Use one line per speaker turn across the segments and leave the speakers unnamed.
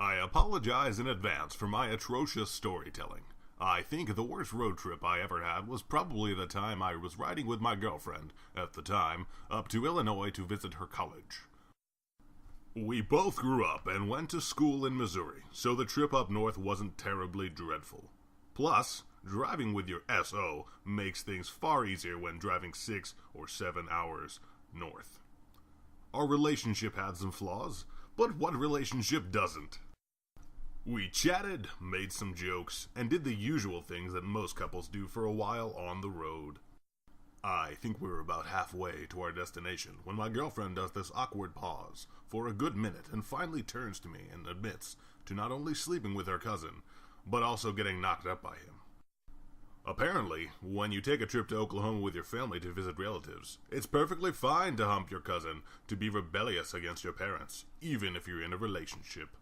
I apologize in advance for my atrocious storytelling. I think the worst road trip I ever had was probably the time I was riding with my girlfriend, at the time, up to Illinois to visit her college. We both grew up and went to school in Missouri, so the trip up north wasn't terribly dreadful. Plus, driving with your SO makes things far easier when driving 6 or 7 hours north. Our relationship had some flaws, but what relationship doesn't? We chatted, made some jokes, and did the usual things that most couples do for a while on the road. I think we were about halfway to our destination when my girlfriend does this awkward pause for a good minute and finally turns to me and admits to not only sleeping with her cousin, but also getting knocked up by him. Apparently, when you take a trip to Oklahoma with your family to visit relatives, it's perfectly fine to hump your cousin, to be rebellious against your parents, even if you're in a relationship.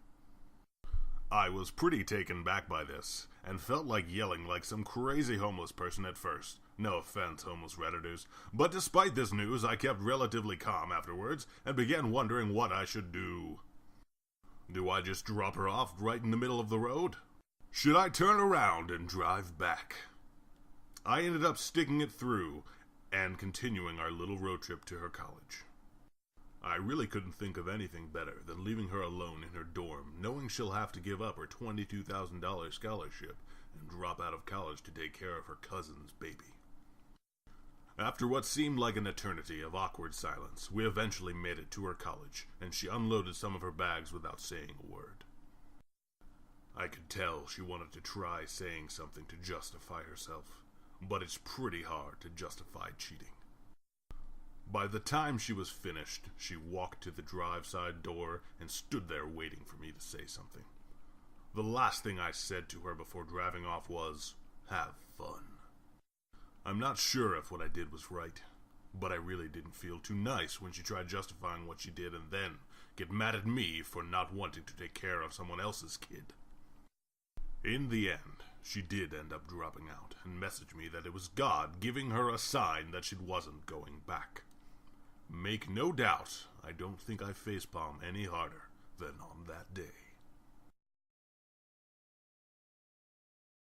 I was pretty taken back by this, and felt like yelling like some crazy homeless person at first. No offense, homeless redditors, but despite this news, I kept relatively calm afterwards, and began wondering what I should do. Do I just drop her off right in the middle of the road? Should I turn around and drive back? I ended up sticking it through, and continuing our little road trip to her college. I really couldn't think of anything better than leaving her alone in her dorm, knowing she'll have to give up her $22,000 scholarship and drop out of college to take care of her cousin's baby. After what seemed like an eternity of awkward silence, we eventually made it to her college, and she unloaded some of her bags without saying a word. I could tell she wanted to try saying something to justify herself, but it's pretty hard to justify cheating. By the time she was finished, she walked to the drive-side door and stood there waiting for me to say something. The last thing I said to her before driving off was, "Have fun." I'm not sure if what I did was right, but I really didn't feel too nice when she tried justifying what she did and then get mad at me for not wanting to take care of someone else's kid. In the end, she did end up dropping out and messaged me that it was God giving her a sign that she wasn't going back. Make no doubt, I don't think I facepalm any harder than on that day.